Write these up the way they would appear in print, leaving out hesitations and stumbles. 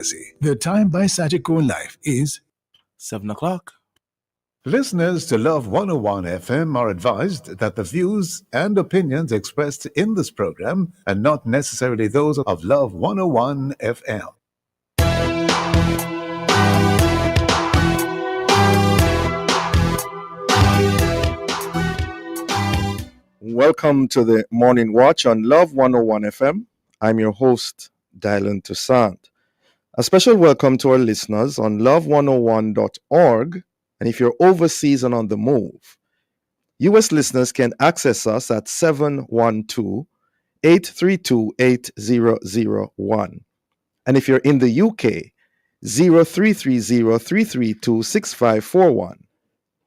The time by Sagicor Life is 7 o'clock. Listeners to Love 101 FM are advised that the views and opinions expressed in this program are not necessarily those of Love 101 FM. Welcome to the Morning Watch on Love 101 FM. I'm your host, Dylan Toussaint. A special welcome to our listeners on love101.org. And if you're overseas and on the move, U.S. listeners can access us at 712-832-8001. And if you're in the UK, 0330-332-6541.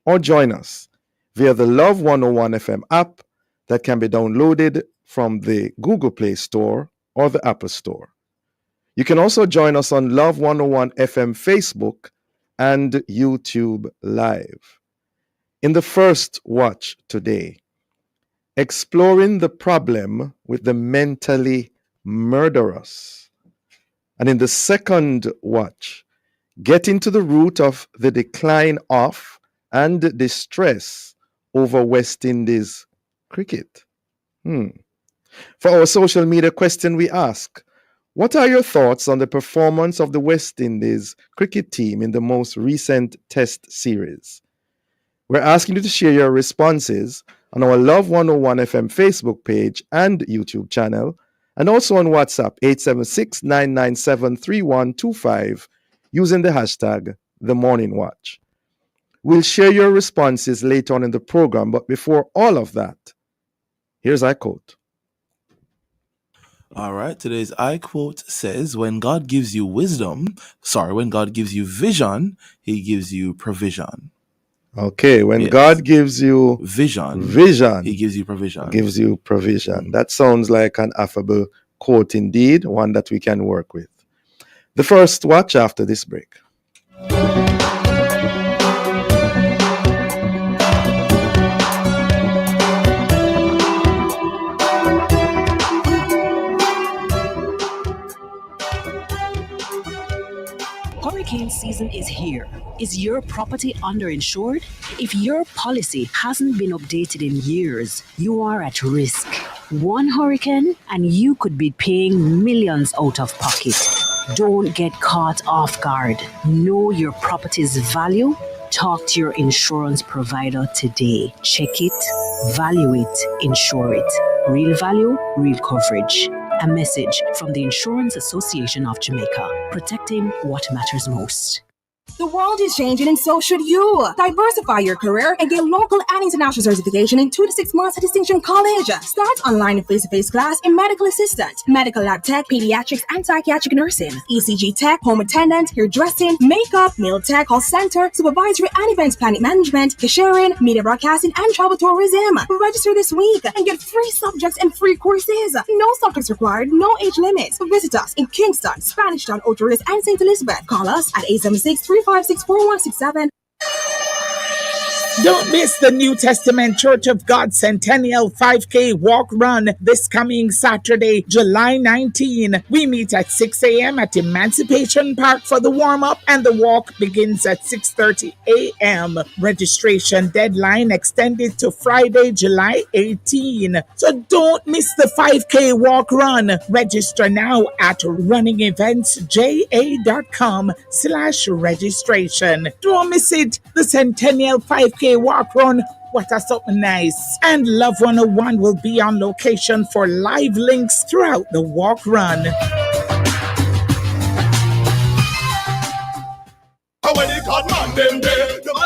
Or join us via the Love 101 FM app that can be downloaded from the Google Play Store or the Apple Store. You can also join us on Love 101 FM Facebook and YouTube Live. In the first watch today, exploring the problem with the mentally murderous. And in the second watch, getting to the root of the decline of and distress over West Indies cricket. For our social media question, we ask, what are your thoughts on the performance of the West Indies cricket team in the most recent Test series? We're asking you to share your responses on our Love 101 FM Facebook page and YouTube channel, and also on WhatsApp 876-997-3125 using the hashtag #TheMorningWatch. We'll share your responses later on in the program, but before all of that, here's our quote. All right, today's I quote says, when God gives you vision, he gives you provision. Okay, when Yes. God gives you Vision, vision, he gives you provision. gives you provision. That sounds like an affable quote indeed, one that we can work with. The first watch after this break. Hurricane season is here. Is your property underinsured? If your policy hasn't been updated in years, you are at risk. One hurricane and you could be paying millions out of pocket. Don't get caught off guard. Know your property's value. Talk to your insurance provider today. Check it, value it, insure it. Real value, real coverage. A message from the Insurance Association of Jamaica, protecting what matters most. The world is changing and so should you. Diversify your career and get local and international certification in 2 to 6 months at Distinction College. Start online and face-to-face class in medical assistant, medical lab tech, pediatrics and psychiatric nursing, ECG tech, home attendant, hairdressing, makeup, meal tech, call center, supervisory and events planning management, cashiering, media broadcasting and travel tourism. Register this week and get free subjects and free courses. No subjects required, no age limits. Visit us in Kingston, Spanish Town, Outaris and St. Elizabeth. Call us at 876-356-4167. Don't miss the New Testament Church of God Centennial 5K Walk Run this coming Saturday, July 19. We meet at 6 a.m. at Emancipation Park for the warm-up, and the walk begins at 6:30 a.m. Registration deadline extended to Friday, July 18. So don't miss the 5K Walk Run. Register now at runningeventsja.com/registration. Don't miss it. The Centennial 5K Walk Run. What a something nice. And Love 101 will be on location for live links throughout the walk run. On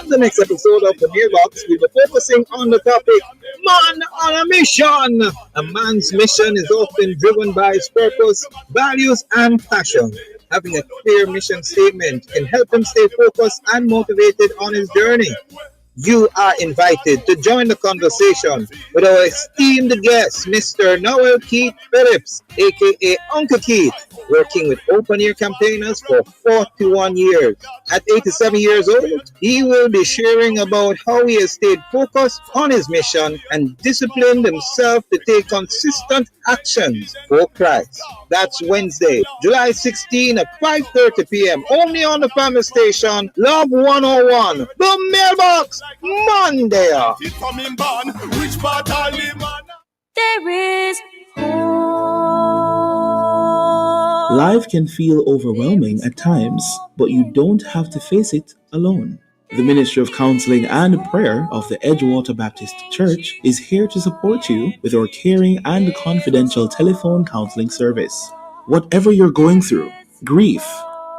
the next episode of the Mailbox, we'll be focusing on the topic, Man on a Mission. A man's mission is often driven by his purpose, values, and passion. Having a clear mission statement can help him stay focused and motivated on his journey. You are invited to join the conversation with our esteemed guest, Mr. Noel Keith Phillips, aka Uncle Keith, working with open air campaigners for 41 years. At 87 years old, he will be sharing about how he has stayed focused on his mission and disciplined himself to take consistent actions for Christ. That's Wednesday, July 16 at 5:30 p.m. only on the family station, Love 101, the Mailbox Monday. There is Life can feel overwhelming at times, but you don't have to face it alone. The Ministry of Counseling and Prayer of the Edgewater Baptist Church is here to support you with our caring and confidential telephone counseling service. Whatever you're going through, grief,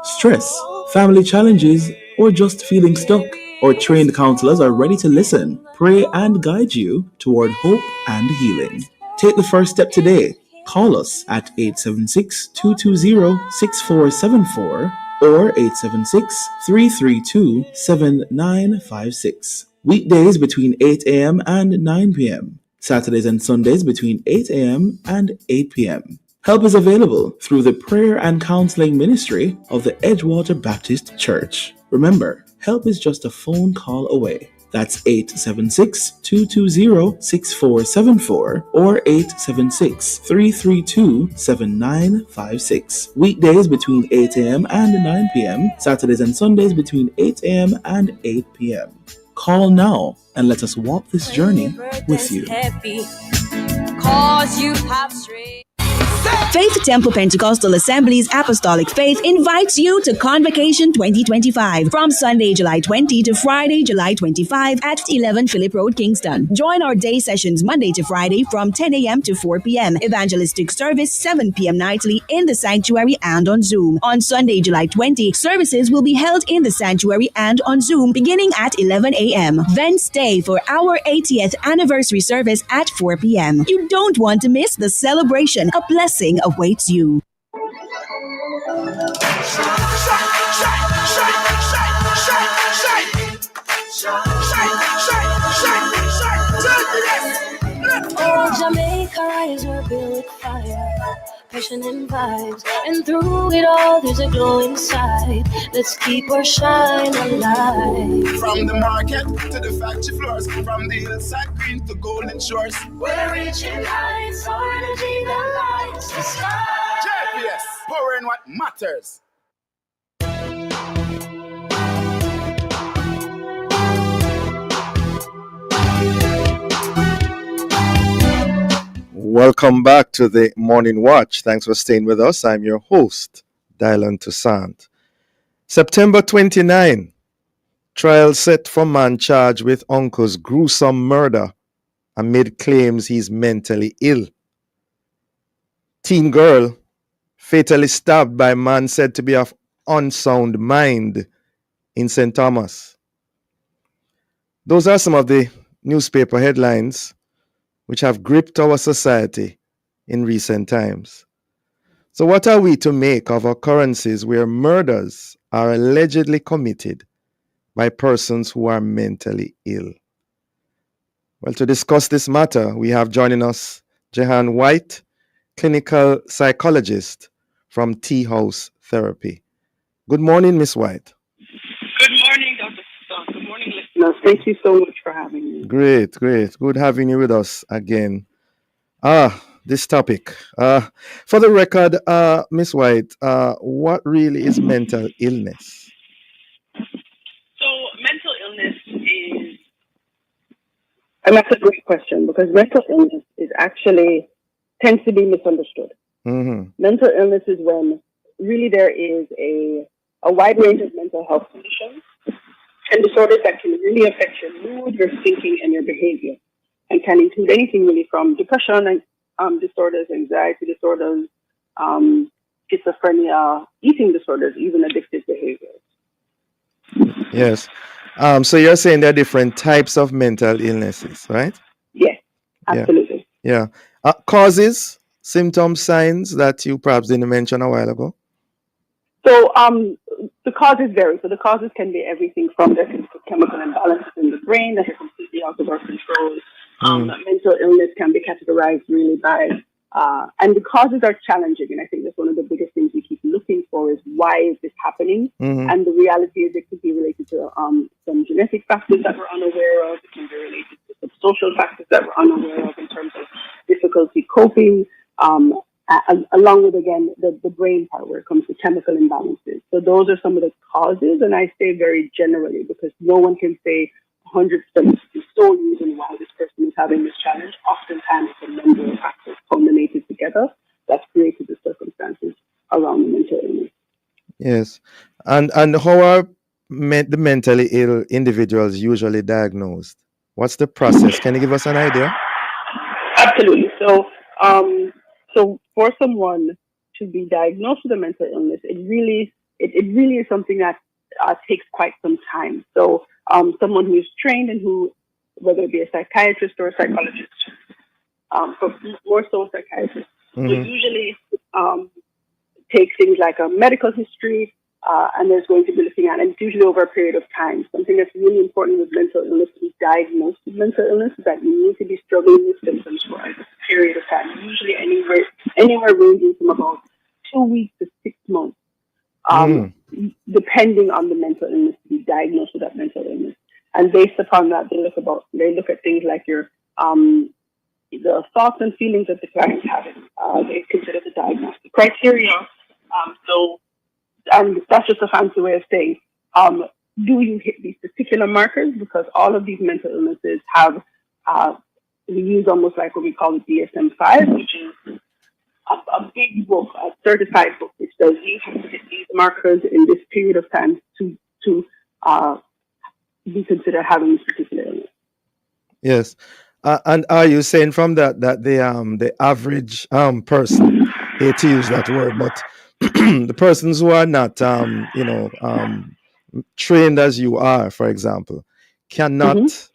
stress, family challenges, or just feeling stuck, our trained counselors are ready to listen, pray, and guide you toward hope and healing. Take the first step today. Call us at 876-220-6474 or 876-332-7956. Weekdays between 8 a.m. and 9 p.m. Saturdays and Sundays between 8 a.m. and 8 p.m. Help is available through the Prayer and Counseling Ministry of the Edgewater Baptist Church. Remember, help is just a phone call away. That's 876-220-6474 or 876-332-7956. Weekdays between 8 a.m. and 9 p.m. Saturdays and Sundays between 8 a.m. and 8 p.m. Call now and let us walk this journey with you. cause you have strayed. Faith Temple Pentecostal Assembly's Apostolic Faith invites you to Convocation 2025 from Sunday, July 20 to Friday, July 25 at 11 Phillip Road, Kingston. Join our day sessions Monday to Friday from 10 a.m. to 4 p.m. Evangelistic service 7 p.m. nightly in the sanctuary and on Zoom. On Sunday, July 20, services will be held in the sanctuary and on Zoom beginning at 11 a.m. Then stay for our 80th anniversary service at 4 p.m. You don't want to miss the celebration. A blessing awaits you. Oh, Jamaica eyes were built with fire, passion and vibes, and through it all there's a glow inside. Let's keep our shine alive. From the market to the factory floors, from the hillside green to golden shores, We're reaching heights, our energy that lights the sky. JPS, powering what matters. Welcome back to the Morning Watch. Thanks for staying with us. I'm your host, Dylan Toussaint. September 29, trial set for man charged with uncle's gruesome murder amid claims he's mentally ill. Teen girl fatally stabbed by man said to be of unsound mind in St. Thomas. Those are some of the newspaper headlines which have gripped our society in recent times. So what are we to make of occurrences where murders are allegedly committed by persons who are mentally ill? Well, to discuss this matter, we have joining us Jehan White, clinical psychologist from Tea House Therapy. Good morning, Miss White. Good morning, Dr. Toussaint. Good morning, listeners. Thank you so much for having me. Great. Good having you with us again. This topic. For the record, Miss White, what really is mental illness? So, mental illness is... And that's a great question because mental illness is actually tends to be misunderstood. Mm-hmm. Mental illness is when really there is a wide range of mental health conditions and disorders that can really affect your mood, your thinking, and your behavior, and can include anything really from depression and disorders, anxiety disorders, schizophrenia, eating disorders, even addictive behaviors. Yes. So you're saying there are different types of mental illnesses, right? Yes, absolutely. Yeah. Causes, symptoms, signs that you perhaps didn't mention a while ago? So the causes vary. So the causes can be everything from the chemical imbalances in the brain that are completely out of our control. Mental illness can be categorized really by, and the causes are challenging. And I think that's one of the biggest things we keep looking for is why is this happening? And the reality is it could be related to some genetic factors that we're unaware of. It can be related to some social factors that we're unaware of in terms of difficulty coping. Along with, again, the brain part where it comes to chemical imbalances. So those are some of the causes, and I say very generally because no one can say 100% the sole reason why this person is having this challenge. Oftentimes, it's a number of factors culminated together that's created the circumstances around the mental illness. Yes. And how are the mentally ill individuals usually diagnosed? What's the process? Can you give us an idea? Absolutely. So for someone to be diagnosed with a mental illness, it really is something that takes quite some time. So someone who is trained and who, whether it be a psychiatrist or a psychologist, but more so a psychiatrist, will usually take things like a medical history, and there's going to be looking at, and it's usually over a period of time. Something that's really important with mental illness, to be diagnosed with mental illness, is that you need to be struggling with symptoms for a period of time, usually anywhere ranging from about 2 weeks to 6 months, depending on the mental illness, to be diagnosed with that mental illness. And based upon that, they look at things like your the thoughts and feelings that the client's having. They consider the diagnostic criteria. And that's just a fancy way of saying, do you hit these particular markers? Because all of these mental illnesses have, we use almost like what we call the DSM-5, which is a big book, a certified book, which says you have to hit these markers in this period of time to be considered having this particular illness. Yes. And are you saying from that the average person, hate to use that word, but the persons who are not trained as you are, for example, cannot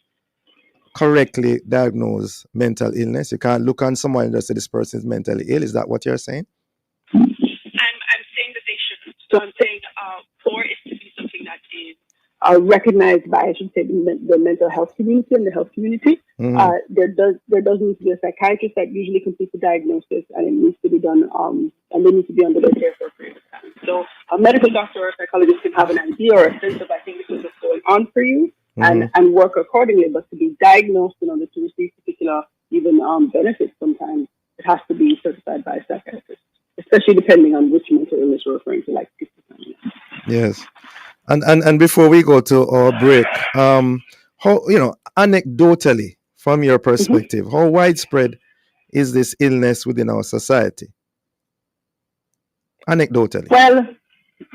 correctly diagnose mental illness? You can't look on someone and just say this person is mentally ill. Is that what you're saying? I'm saying that they shouldn't. So I'm saying for it to be something that is recognized by, I should say, the mental health community and the health community, there does need to be a psychiatrist that usually completes the diagnosis, and it needs to be done, and they need to be under their care for a period of time. So a medical doctor or a psychologist can have an idea or a sense of, I think this is what's going on for you, and work accordingly. But to be diagnosed in order to receive particular even benefits, sometimes it has to be certified by a psychiatrist, especially depending on which mental illness we're referring to, like schizophrenia. Yes. And before we go to our break, how, anecdotally, from your perspective, how widespread is this illness within our society? Anecdotally. Well,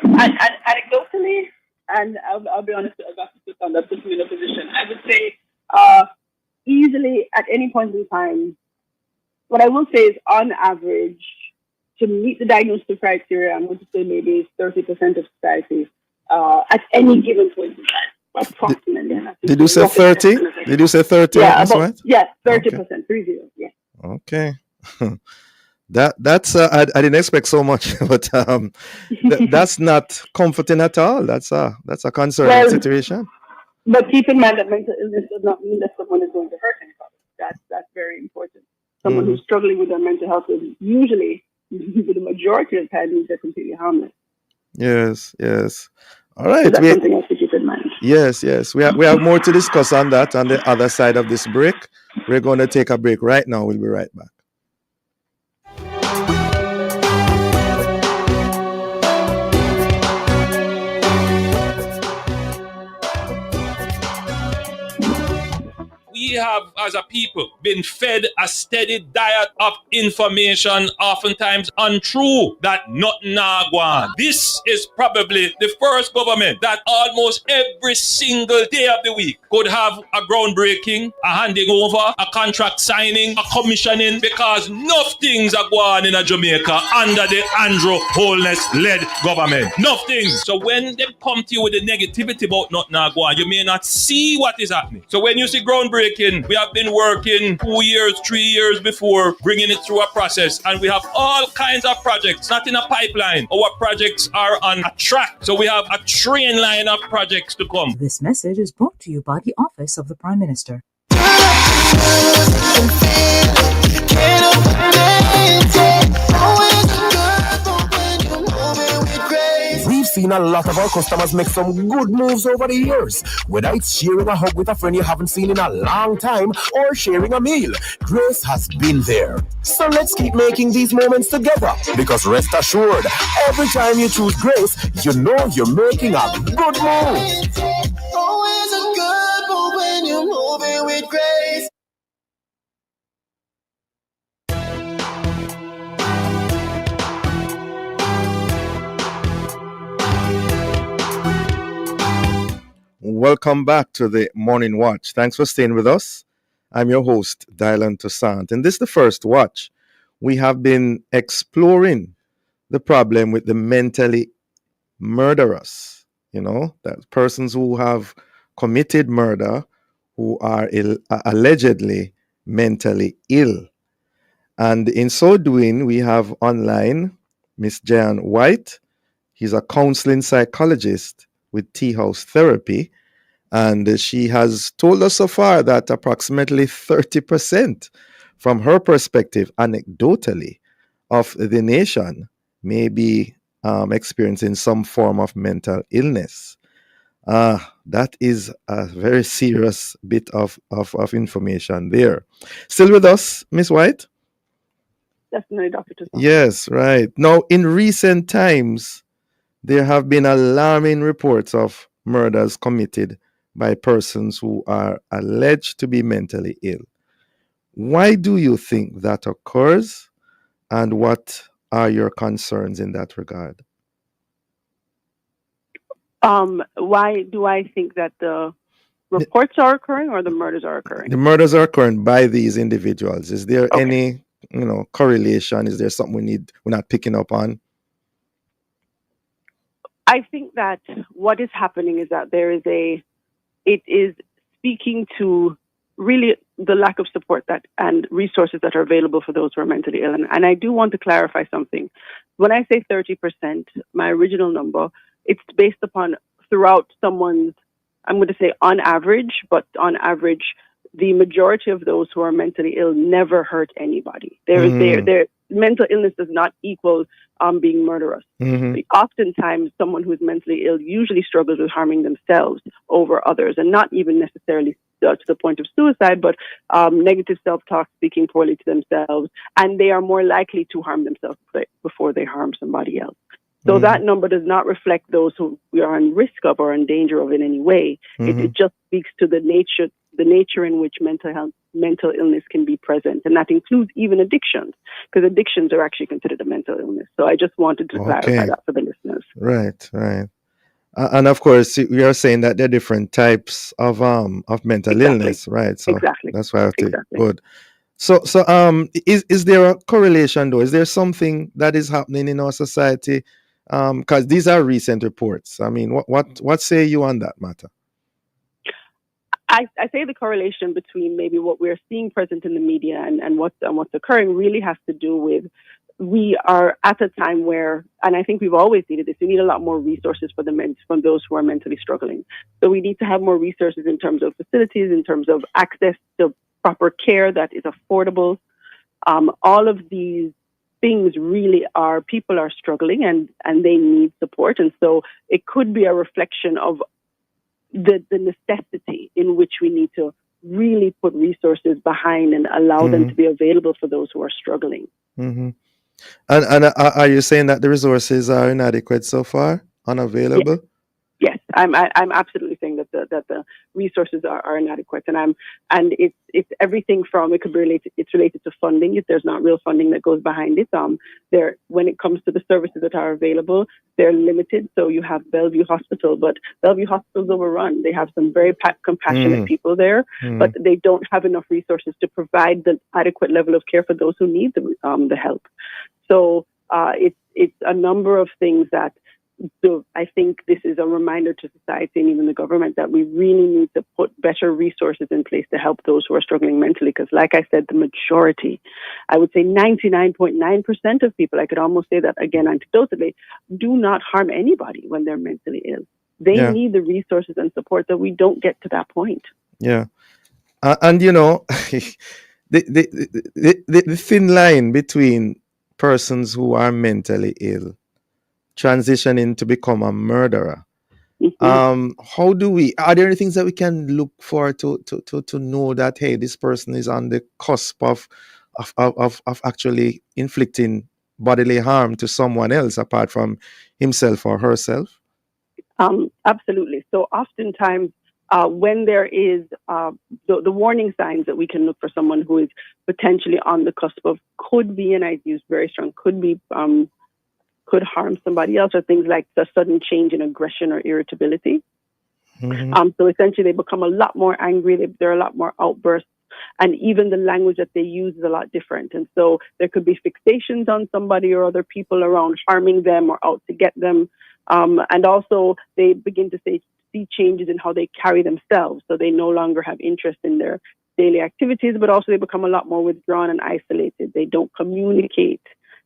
anecdotally, and I'll be honest, I've got to put on that, put me in a position. I would say easily at any point in time, what I will say is on average, to meet the diagnostic criteria, I'm going to say maybe 30% of society at any given point in time, approximately. Did you say 30? Did you say 30? Yeah, that's right? Yeah, 30%, 30, yeah. Okay. That's I didn't expect so much, but that's not comforting at all. That's a concerning situation. But keep in mind that mental illness does not mean that someone is going to hurt anybody. That's very important. Someone who's struggling with their mental health is usually, the majority of the time, they're completely harmless. Yes. All right. So that's something else to keep in mind. Yes. We have more to discuss on that on the other side of this break. We're going to take a break right now. We'll be right back. We have, as a people, been fed a steady diet of information, oftentimes untrue, that nothing na go on. This is probably the first government that almost every single day of the week could have a groundbreaking, a handing over, a contract signing, a commissioning, because enough things are going on in Jamaica under the Andrew Holness-led government. Enough things. So when they come to you with the negativity about nothing na go on, you may not see what is happening. So when you see groundbreaking, working. We have been working 2 years, 3 years before bringing it through a process. And we have all kinds of projects, not in a pipeline. Our projects are on a track. So we have a train line of projects to come. This message is brought to you by the Office of the Prime Minister. We've seen a lot of our customers make some good moves over the years. Whether it's sharing a hug with a friend you haven't seen in a long time or sharing a meal, Grace has been there. So let's keep making these moments together, because rest assured, every time you choose Grace, you know you're making a good move. Always a good move when you're moving with grace. Welcome back to the Morning Watch. Thanks for staying with us. I'm your host, Dylan Toussaint. And this is the first watch. We have been exploring the problem with the mentally murderous, that persons who have committed murder, who are allegedly mentally ill. And in so doing, we have online Miss Jan White. He's a counseling psychologist with Tea House Therapy. And she has told us so far that approximately 30%, from her perspective, anecdotally, of the nation may be experiencing some form of mental illness. That is a very serious bit of information there. Still with us, Miss White? Definitely, Dr. Toussaint. Yes, right. Now, in recent times, there have been alarming reports of murders committed by persons who are alleged to be mentally ill. Why do you think that occurs, and what are your concerns in that regard? Why do I think that the reports are occurring or the murders are occurring? The murders are occurring by these individuals. Is there any, correlation? Is there something we're not picking up on? I think that what is happening is that it is speaking to really the lack of support and resources that are available for those who are mentally ill. And I do want to clarify something. When I say 30%, my original number, it's based upon throughout someone's, I'm going to say on average, but on average, the majority of those who are mentally ill never hurt anybody. Their mental illness does not equal being murderous. Mm-hmm. Oftentimes, someone who is mentally ill usually struggles with harming themselves over others, and not even necessarily to the point of suicide, but negative self-talk, speaking poorly to themselves, and they are more likely to harm themselves before they harm somebody else. So that number does not reflect those who we are in risk of or in danger of in any way. Mm-hmm. It just speaks to the nature in which mental illness can be present, and that includes even addictions, because addictions are actually considered a mental illness. So I just wanted to clarify that for the listeners. Right. And of course, we are saying that there are different types of mental illness, right? So that's why I have to good. So is there a correlation though? Is there something that is happening in our society? Because these are recent reports. I mean, what say you on that matter? I say the correlation between maybe what we're seeing present in the media and what's occurring really has to do with, we are at a time where, and I think we've always needed this, we need a lot more resources for from those who are mentally struggling. So we need to have more resources in terms of facilities, in terms of access to proper care that is affordable. All of these things really are, people are struggling and they need support. And so it could be a reflection of the necessity in which we need to really put resources behind and allow them to be available for those who are struggling. Mm-hmm. And are you saying that the resources are inadequate so far, unavailable? Yes, I'm absolutely saying that the resources are inadequate, and it's everything from, it could be related, it's related to funding. If there's not real funding that goes behind it, when it comes to the services that are available, they're limited. So you have Bellevue Hospital, but Bellevue Hospital is overrun. They have some very compassionate people there, but they don't have enough resources to provide the adequate level of care for those who need the help. So it's a number of things that So I think this is a reminder to society and even the government that we really need to put better resources in place to help those who are struggling mentally. Because like I said, the majority, I would say 99.9% of people, I could almost say that again anecdotally, do not harm anybody when they're mentally ill. They need the resources and support that we don't get to that point. Yeah. And you know, the thin line between persons who are mentally ill transitioning to become a murderer. How do we, are there any things that we can look for to know that, hey, this person is on the cusp of actually inflicting bodily harm to someone else apart from himself or herself? Absolutely. So oftentimes when there is the warning signs that we can look for someone who is potentially on the cusp of, could be, and I use very strong, could be, could harm somebody else, or things like the sudden change in aggression or irritability. So essentially they become a lot more angry, there are a lot more outbursts, and even the language that they use is a lot different. And so there could be fixations on somebody or other people around harming them or out to get them. And also they begin to see changes in how they carry themselves. So they no longer have interest in their daily activities, but also they become a lot more withdrawn and isolated. They don't communicate.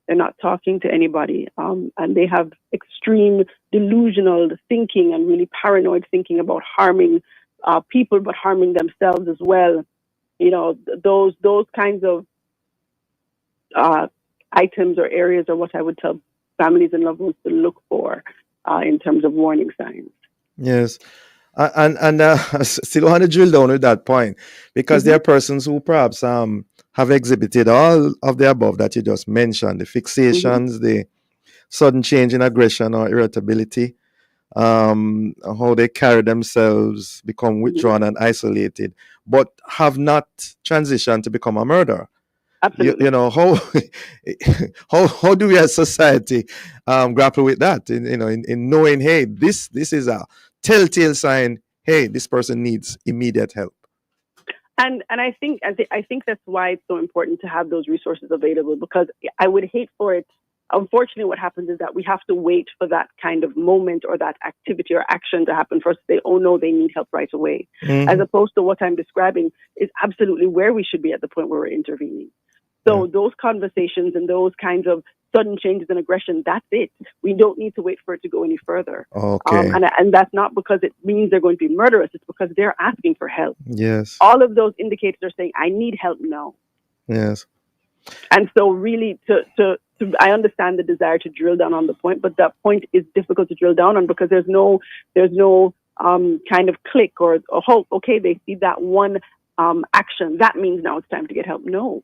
They're not talking to anybody. And they have extreme delusional thinking and really paranoid thinking about harming people, but harming themselves as well. You know, those kinds of items or areas are what I would tell families and loved ones to look for in terms of warning signs. Yes. And I still want to drill down with that point, because there are persons who perhaps have exhibited all of the above that you just mentioned, the fixations, the sudden change in aggression or irritability, how they carry themselves, become withdrawn and isolated, but have not transitioned to become a murderer. Absolutely. You know, how do we as society grapple with that in knowing, hey, this is a telltale sign, hey, this person needs immediate help. And I think that's why it's so important to have those resources available, because I would hate for it. Unfortunately, what happens is that we have to wait for that kind of moment or that activity or action to happen for us to say, oh no, they need help right away. As opposed to what I'm describing is absolutely where we should be at the point where we're intervening. So those conversations and those kinds of sudden changes in aggression, that's it. We don't need to wait for it to go any further. Okay. And that's not because it means they're going to be murderous. It's because they're asking for help. Yes. All of those indicators are saying, I need help now. Yes. And so really I understand the desire to drill down on the point, but that point is difficult to drill down on because there's no kind of click or hope. Okay, they see that one action. That means now it's time to get help. No.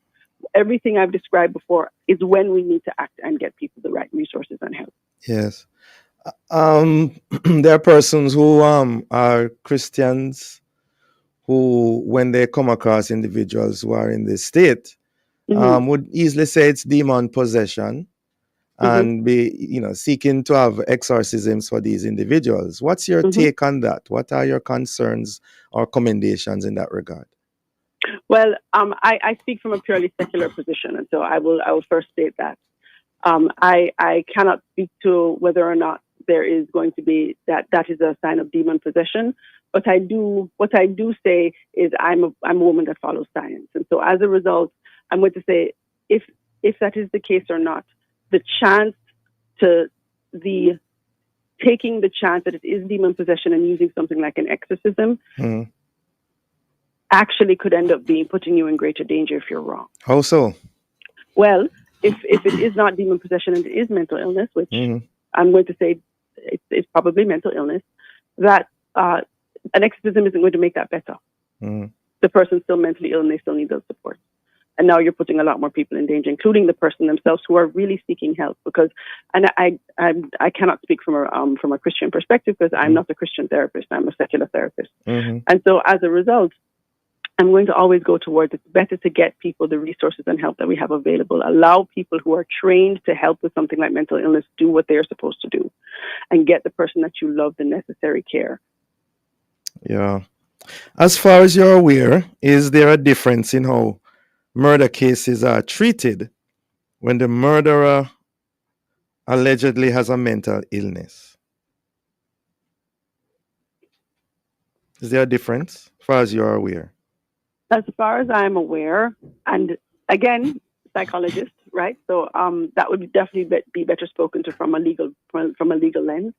Everything I've described before is when we need to act and get people the right resources and help. Yes. There are persons who are Christians who, when they come across individuals who are in this state, would easily say it's demon possession and be, seeking to have exorcisms for these individuals. What's your take on that? What are your concerns or commendations in that regard? Well, I speak from a purely secular position, and so I will first state that I cannot speak to whether or not there is going to be that is a sign of demon possession. But what I do say is I'm a woman that follows science, and so as a result, I'm going to say if that is the case or not, the chance to taking the chance that it is demon possession and using something like an exorcism. Actually could end up putting you in greater danger if you're wrong. How so? Well, if it is not demon possession and it is mental illness, which I'm going to say it's probably mental illness, that an exorcism isn't going to make that better. The person's still mentally ill and they still need those supports. And now you're putting a lot more people in danger, including the person themselves who are really seeking help. And I cannot speak from a Christian perspective because I'm not a Christian therapist. I'm a secular therapist. And so as a result, I'm going to always go towards it's better to get people the resources and help that we have available. Allow people who are trained to help with something like mental illness do what they're supposed to do and get the person that you love the necessary care. Yeah. As far as you're aware, is there a difference in how murder cases are treated when the murderer allegedly has a mental illness? Is there a difference, as far as you are aware? As far as I'm aware, and again, psychologist, right? So that would definitely be better spoken to from a legal lens.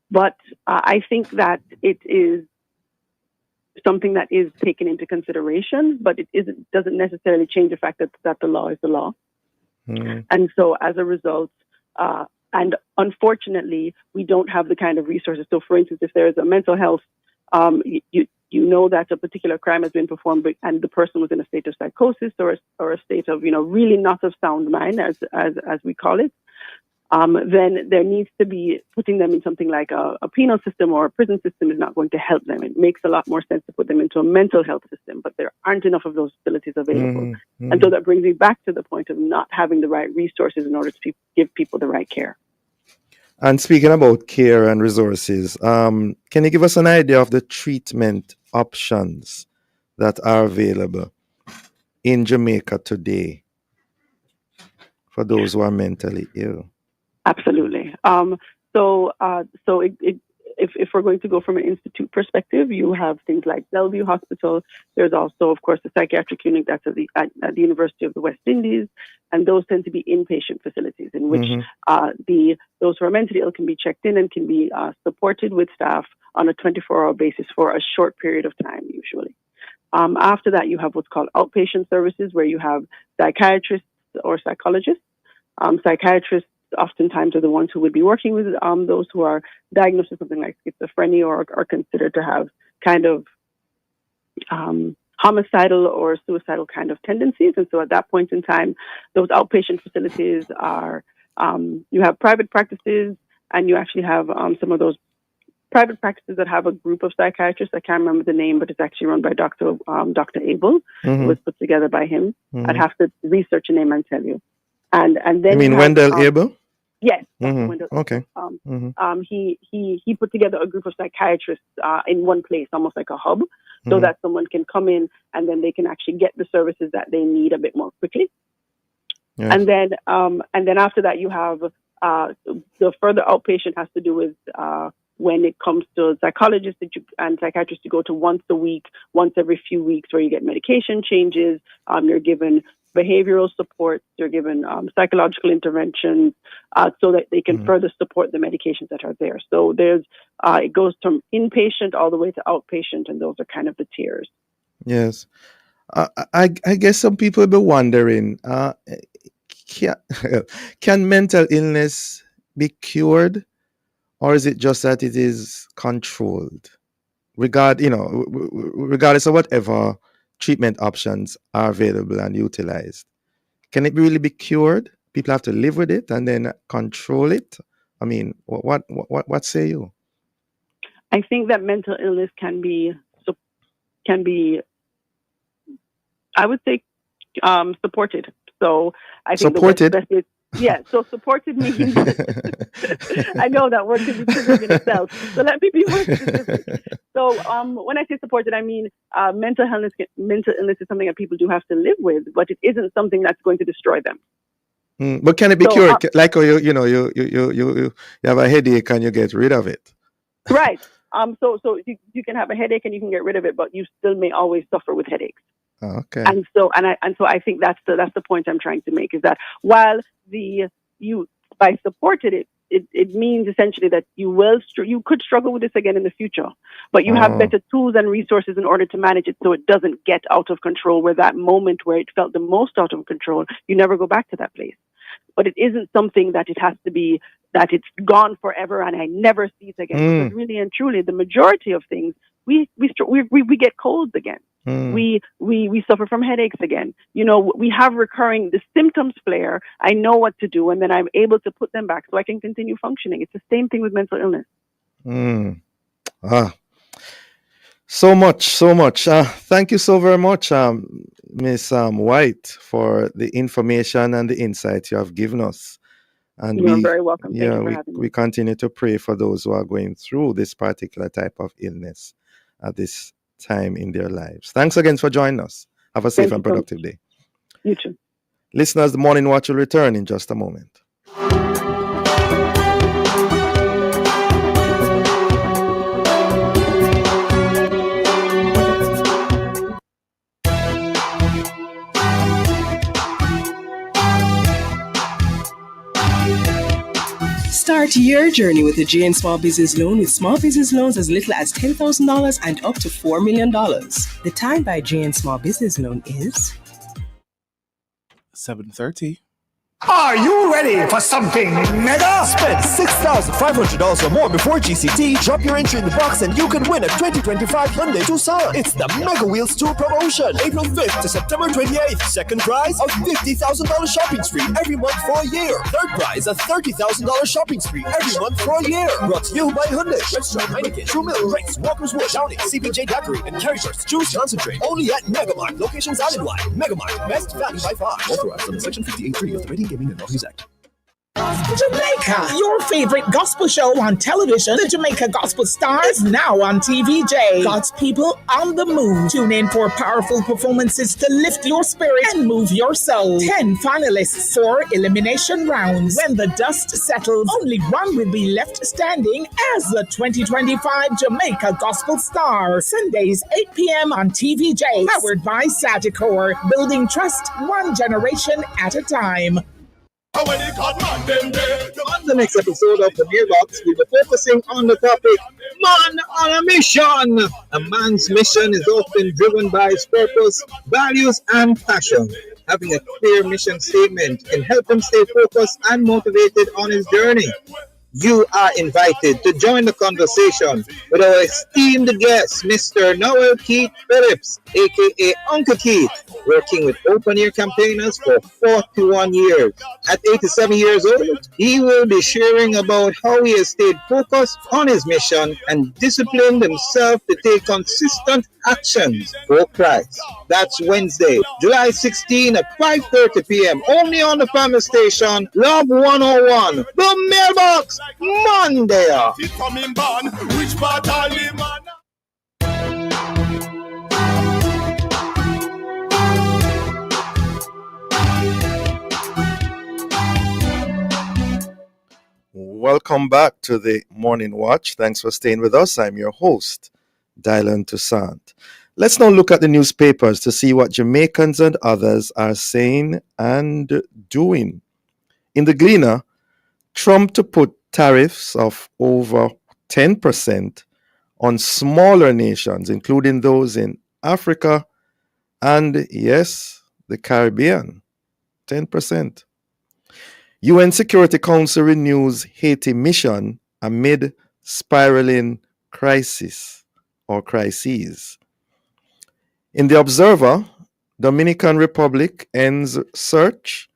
But I think that it is something that is taken into consideration, but doesn't necessarily change the fact that the law is the law. And so as a result, and unfortunately, we don't have the kind of resources. So for instance, if there is a mental health, you know that a particular crime has been performed and the person was in a state of psychosis or a state of, really not of sound mind, as we call it, then there needs to be putting them in something like a penal system or a prison system is not going to help them. It makes a lot more sense to put them into a mental health system, but there aren't enough of those facilities available. And so that brings me back to the point of not having the right resources in order to give people the right care. And speaking about care and resources, can you give us an idea of the treatment options that are available in Jamaica today for those who are mentally ill? Absolutely. So if we're going to go from an institute perspective, you have things like Bellevue Hospital. There's also, of course, the psychiatric clinic that's at the University of the West Indies, and those tend to be inpatient facilities in which those who are mentally ill can be checked in and can be supported with staff on a 24-hour basis for a short period of time, usually. After that, you have what's called outpatient services, where you have psychiatrists or psychologists. Psychiatrists oftentimes are the ones who would be working with those who are diagnosed with something like schizophrenia or are considered to have kind of homicidal or suicidal kind of tendencies. And so at that point in time, those outpatient facilities are, you have private practices, and you actually have some of those private practices that have a group of psychiatrists. I can't remember the name, but it's actually run by Dr. Abel. It was put together by him. I'd have to research a name and tell you. And then you mean Wendell Abel? Yes. Okay. He put together a group of psychiatrists in one place, almost like a hub, so that someone can come in and then they can actually get the services that they need a bit more quickly. Yes. And then after that, you have the further outpatient has to do with when it comes to psychologists and psychiatrists, you go to once a week, once every few weeks, where you get medication changes. You're given behavioral support, you're given psychological interventions so that they can further support the medications that are there. So there's it goes from inpatient all the way to outpatient, and those are kind of the tiers. Yes. I guess some people will be wondering, can mental illness be cured, or is it just that it is controlled? Regardless of whatever treatment options are available and utilized, can it really be cured? People have to live with it and then control it. I mean, what say you? I think that mental illness can be, I would say, supported. So I think supported. The best is, yeah. So supported means I know that word can be triggering in itself. So let me be more specific. So when I say supported, I mean mental illness is something that people do have to live with, but it isn't something that's going to destroy them. But can it be cured? Like you have a headache and you get rid of it. Right. So you can have a headache and you can get rid of it, but you still may always suffer with headaches. Okay. And so I think that's the point I'm trying to make, is that while by supported it means essentially that you could struggle with this again in the future, but you have better tools and resources in order to manage it so it doesn't get out of control, where that moment where it felt the most out of control, you never go back to that place. But it isn't something that it has to be, that it's gone forever and I never see it again. Because really and truly, the majority of things, we get colds again. We suffer from headaches again. We have the symptoms flare. I know what to do, and then I'm able to put them back so I can continue functioning. It's the same thing with mental illness. So much. Thank you so very much, Miss White, for the information and the insight you have given us. And you're very welcome. Thank you for having me. We continue to pray for those who are going through this particular type of illness at this time in their lives. Thanks again for joining us. Have a safe and productive day. You too. Listeners, the Morning Watch will return in just a moment. Start your journey with a JN Small Business Loan with small business loans as little as $10,000 and up to $4 million. The time by JN Small Business Loan is 7:30. Are you ready for something mega? Spend $6,500 or more before GCT. Drop your entry in the box and you can win a 2025 Hyundai Toussaint. It's the Mega Wheels 2 promotion. April 5th to September 28th. Second prize, a $50,000 shopping spree every month for a year. Third prize, a $30,000 shopping spree every month for a year. Brought to you by Hyundai, Redstone, Heineken, True Milk, Race, Walker's Wood, Downing, CPJ Daiquiri, and Carriers. Choose concentrate. Only at Megamart. Locations island-wide. Megamart. Best value by far. Authorized under Section 58.3 of the Rating Gaming and Lotteries Act. Jamaica, your favorite gospel show on television, the Jamaica Gospel Star, is now on TVJ. God's people on the move. Tune in for powerful performances to lift your spirit and move your soul. 10 finalists, 4 elimination rounds. When the dust settles, only one will be left standing as the 2025 Jamaica Gospel Star. Sundays, 8 p.m. on TVJ. Powered by Sagicor. Building trust one generation at a time. On the next episode of the Mailbox, we'll be focusing on the topic, Man on a Mission. A man's mission is often driven by his purpose, values, and passion. Having a clear mission statement can help him stay focused and motivated on his journey. You are invited to join the conversation with our esteemed guest, Mr. Noel Keith Phillips, aka Uncle Keith, working with open air campaigners for 41 years. At 87 years old, he will be sharing about how he has stayed focused on his mission and disciplined himself to take consistent actions for Christ. That's Wednesday, July 16 at 5:30 p.m. only on the family station, Love 101, the Mailbox Monday. Welcome back to the Morning Watch. Thanks for staying with us. I'm your host, Dylan Toussaint. Let's now look at the newspapers to see what Jamaicans and others are saying and doing. In the Gleaner, Trump to put tariffs of over 10% on smaller nations, including those in Africa and, yes, the Caribbean. 10%. UN Security Council renews Haiti mission amid spiraling crises. In the Observer, Dominican Republic ends search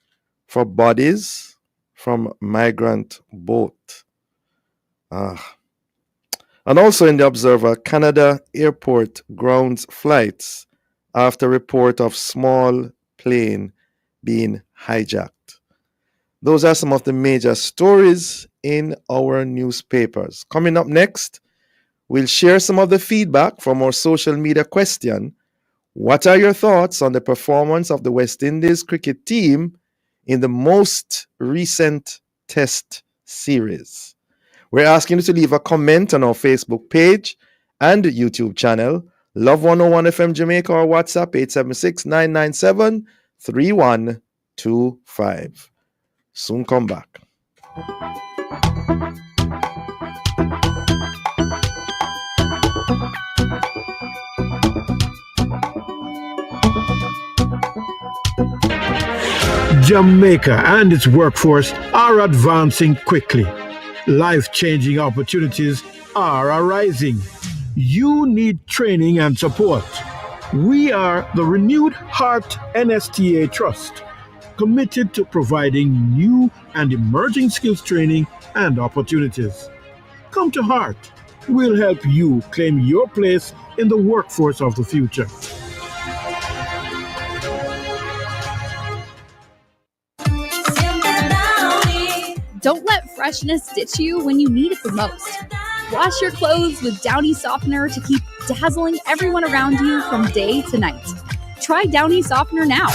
for bodies from migrant boat. And also in the Observer, Canada airport grounds flights after report of small plane being hijacked. Those are some of the major stories in our newspapers. Coming up next, we'll share some of the feedback from our social media question. What are your thoughts on the performance of the West Indies cricket team in the most recent test series? We're asking you to leave a comment on our Facebook page and YouTube channel, Love 101 FM Jamaica, or WhatsApp 876-997-3125. Soon come back. Jamaica and its workforce are advancing quickly. Life-changing opportunities are arising. You need training and support. We are the Renewed Heart NSTA Trust, committed to providing new and emerging skills training and opportunities. Come to Heart. We'll help you claim your place in the workforce of the future. Don't let freshness ditch you when you need it the most. Wash your clothes with Downy Softener to keep dazzling everyone around you from day to night. Try Downy Softener now.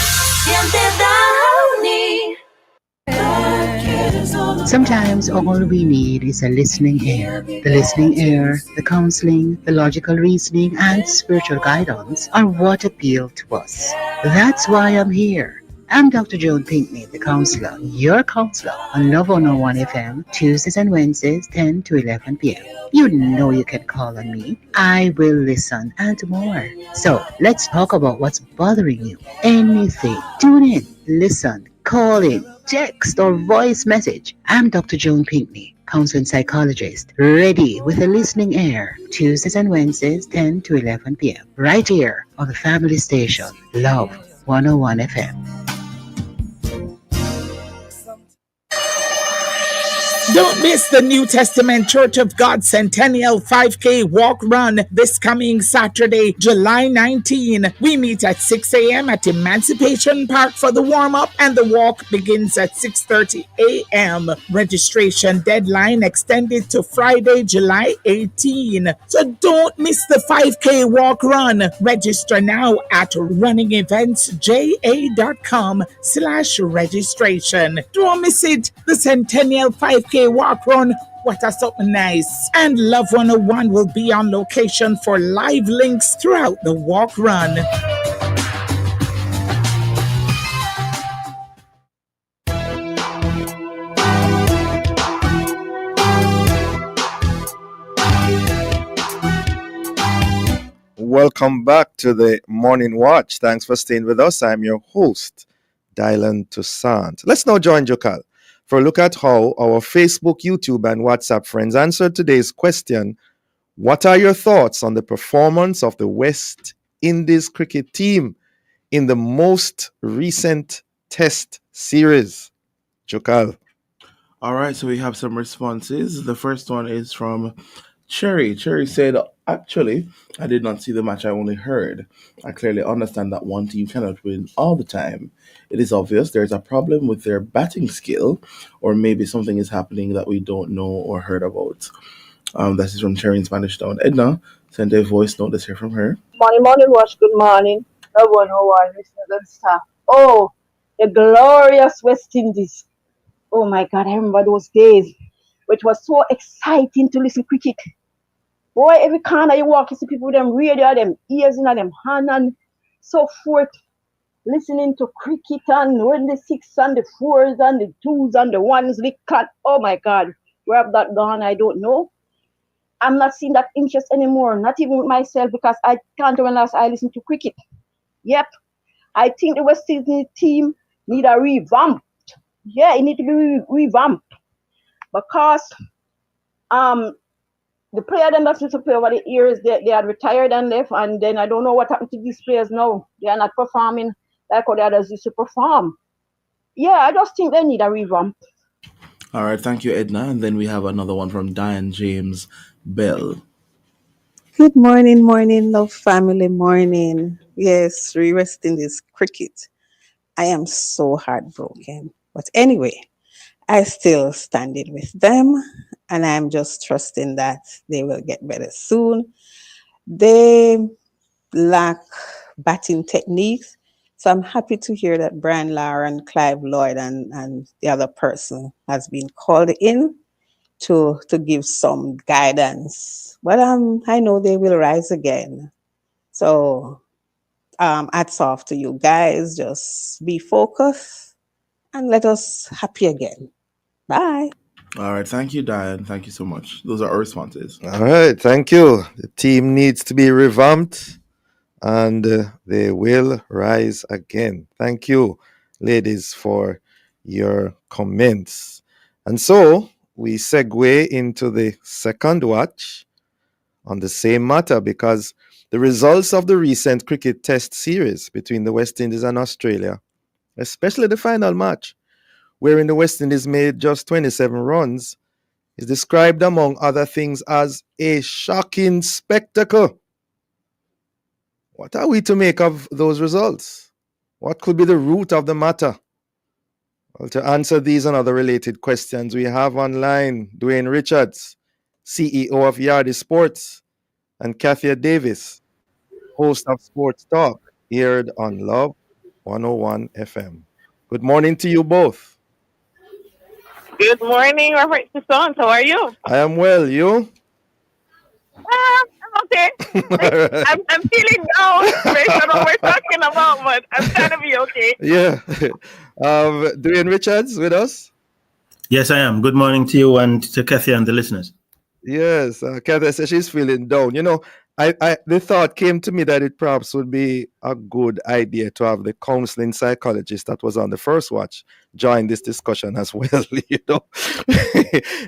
Sometimes all we need is a listening ear. The listening ear, the counseling, the logical reasoning, and spiritual guidance are what appeal to us. That's why I'm here. I'm Dr. Joan Pinkney, the counselor, your counselor on Love 101 FM, Tuesdays and Wednesdays, 10 to 11 p.m. You know you can call on me. I will listen and more. So let's talk about what's bothering you. Anything. Tune in, listen, call in, text or voice message. I'm Dr. Joan Pinkney, counseling psychologist, ready with a listening ear. Tuesdays and Wednesdays, 10 to 11 p.m. Right here on the family station, Love 101 FM. Don't miss the New Testament Church of God Centennial 5K Walk Run this coming Saturday, July 19. We meet at 6 a.m. at Emancipation Park for the warm-up, and the walk begins at 6:30 a.m. Registration deadline extended to Friday, July 18. So don't miss the 5K Walk Run. Register now at runningeventsja.com/registration. Don't miss it. The Centennial 5K Walk Run. What a something nice. And Love 101 will be on location for live links throughout the walk run. Welcome back to the Morning Watch. Thanks for staying with us. I'm your host, Dylan Toussaint. Let's now join Jokal for a look at how our Facebook, YouTube, and WhatsApp friends answered today's question: what are your thoughts on the performance of the West Indies cricket team in the most recent test series? Jokal. All right, so we have some responses. The first one is from Cherry. Cherry said, actually, I did not see the match, I only heard. I clearly understand that one team cannot win all the time. It is obvious there's a problem with their batting skill, or maybe something is happening that we don't know or heard about. This is from Cherry in Spanish Town. Edna sent a voice note. Let's hear from her. Morning, watch. Good morning. Love 101, listeners and staff. Oh, the glorious West Indies. Oh my God, I remember those days, which was so exciting to listen to cricket. Boy, every corner you walk, you see people with them radio, them ears in them hand and so forth, listening to cricket and when the six and the fours and the twos and the ones, the cut. Oh my God, where have that gone? I don't know. I'm not seeing that interest anymore, not even with myself, because I can't remember last I listened to cricket. Yep, I think the West Indies team need a revamp. Yeah, it need to be revamped because the player them that used to play over the years, they had retired and left, and then I don't know what happened to these players now. They are not performing like how the others used to perform. Yeah, I just think they need a revamp. All right, thank you, Edna. And then we have another one from Diane James Bell. Good morning, love family, morning. Yes, West Indies cricket. I am so heartbroken. But anyway, I still standing with them, and I'm just trusting that they will get better soon. They lack batting techniques, so I'm happy to hear that Brian Lara and Clive Lloyd and the other person has been called in to give some guidance. But I know they will rise again. So hats off to you guys. Just be focused and let us happy again. Bye. All right, thank you, Diane. Thank you so much. Those are our responses. All right, thank you. The team needs to be revamped, and they will rise again. Thank you, ladies, for your comments. And so we segue into the second watch on the same matter, because the results of the recent cricket test series between the West Indies and Australia, especially the final match, wherein the West Indies made just 27 runs, is described, among other things, as a shocking spectacle. What are we to make of those results? What could be the root of the matter? Well, to answer these and other related questions, we have online Dwayne Richards, CEO of Yardy Sports, and Kathia Davis, host of Sports Talk, aired on Love 101 FM. Good morning to you both. Good morning, Robert Toussaint. How are you? I am well. You? I'm okay. I'm feeling down based on what we're talking about, but I'm trying to be okay. Yeah. Dwayne Richards with us? Yes, I am. Good morning to you and to Kathy and the listeners. Yes, Kathy says she's feeling down. You know, the thought came to me that it perhaps would be a good idea to have the counseling psychologist that was on the first watch join this discussion as well, you know,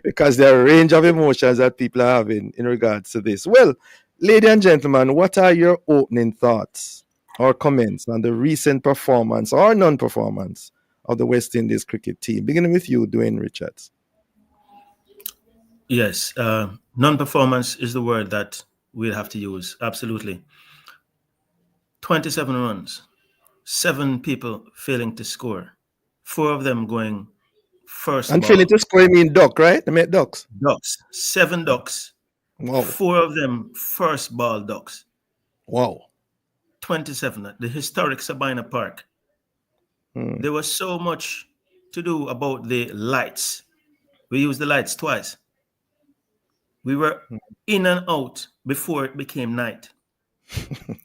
because there are a range of emotions that people are having in regards to this. Well, ladies and gentlemen, what are your opening thoughts or comments on the recent performance or non-performance of the West Indies cricket team? Beginning with you, Dwayne Richards. Yes, non-performance is the word that we'll have to use. Absolutely. 27 runs, 7 people failing to score, 4 of them going first And ball. failing to score, I mean duck, right? They made ducks. Ducks, 7 ducks. Wow. 4 of them first ball ducks. Wow. 27 at the historic Sabina Park. There was so much to do about the lights. We used the lights twice. We were in and out before it became night.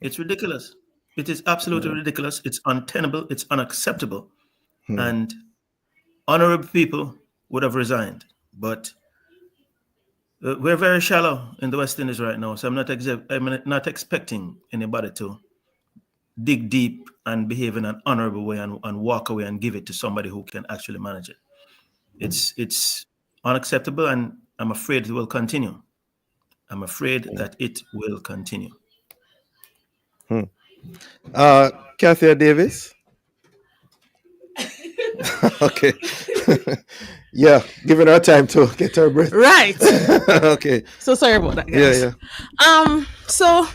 It's ridiculous. It is absolutely ridiculous. It's untenable. It's unacceptable. And honorable people would have resigned. But we're very shallow in the West Indies right now. So I'm not expecting anybody to dig deep and behave in an honorable way and walk away and give it to somebody who can actually manage it. It's unacceptable, and I'm afraid it will continue. I'm afraid that it will continue. Kathy Davis? Okay. Yeah, giving her time to get her breath. Right. Okay. So sorry about that, guys. Yeah. So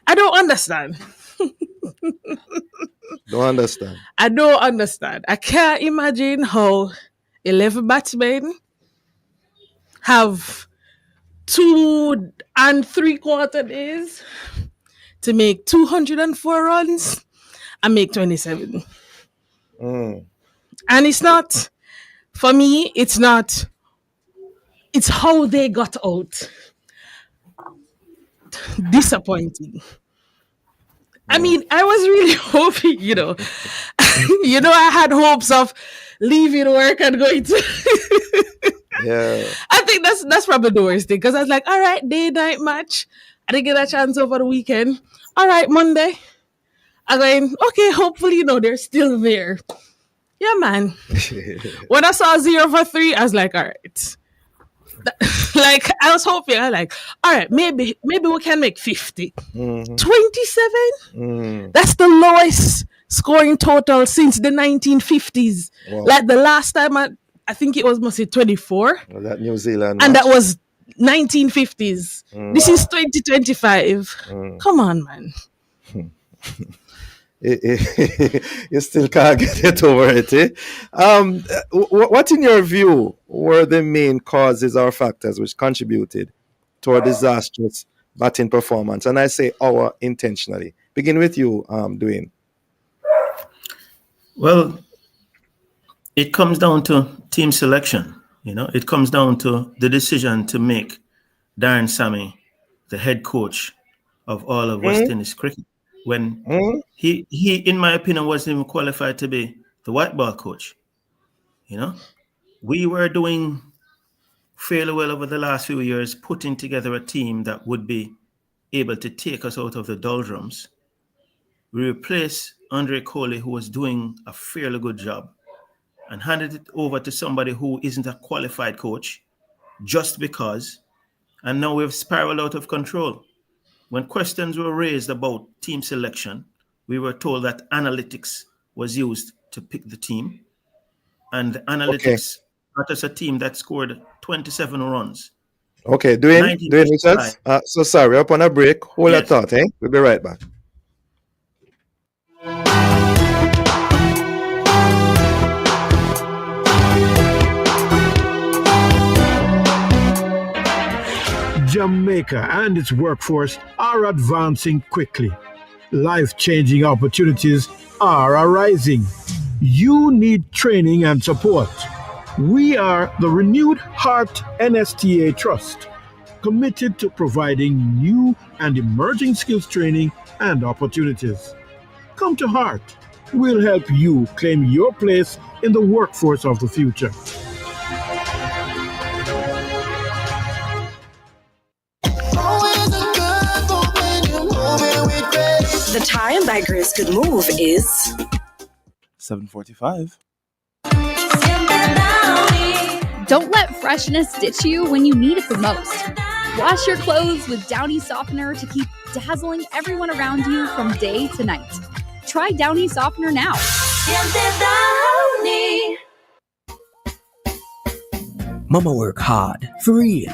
I don't understand. Don't understand. I don't understand. I can't imagine how 11 batsmen have 2 3/4 days to make 204 runs and make 27. And it's not, for me, it's how they got out. Disappointing. I mean, I was really hoping, I had hopes of leaving work and going to. Yeah. I think that's probably the worst thing, because I was like, all right, day-night match. I didn't get a chance over the weekend. All right, Monday. I'm going, okay, hopefully, they're still there. Yeah, man. When I saw 0 for 3, I was like, all right. Like, I was hoping, all right, maybe we can make 50. 27? That's the lowest scoring total since the 1950s. Wow. Like the last time, I think it was must say 24. Well, that New Zealand and match. that was 1950s. This is 2025. Come on, man. You still can't get over it, eh? What, in your view, were the main causes or factors which contributed to a disastrous batting performance? And I say our intentionally. Begin with you, Dwayne. Well, it comes down to team selection. It comes down to the decision to make Darren Sammy the head coach of all of West Indies cricket, when he, in my opinion, wasn't even qualified to be the white ball coach. We were doing fairly well over the last few years, putting together a team that would be able to take us out of the doldrums. We replaced Andre Coley, who was doing a fairly good job, and handed it over to somebody who isn't a qualified coach just because. And now we've spiraled out of control. When questions were raised about team selection, we were told that analytics was used to pick the team. And the analytics got us a team that scored 27 runs. Okay, Dwayne Richards. So sorry, up on a break. Hold a thought, eh? We'll be right back. Jamaica and its workforce are advancing quickly. Life-changing opportunities are arising. You need training and support. We are the Renewed Heart NSTA Trust. committed to providing new and emerging skills training and opportunities. Come to Heart. We'll help you claim your place in the workforce of the future. The time that Grace could move is 7:45. Don't let freshness ditch you when you need it the most. Wash your clothes with Downy Softener to keep dazzling everyone around you from day to night. Try Downy Softener now. Mama work hard, for real.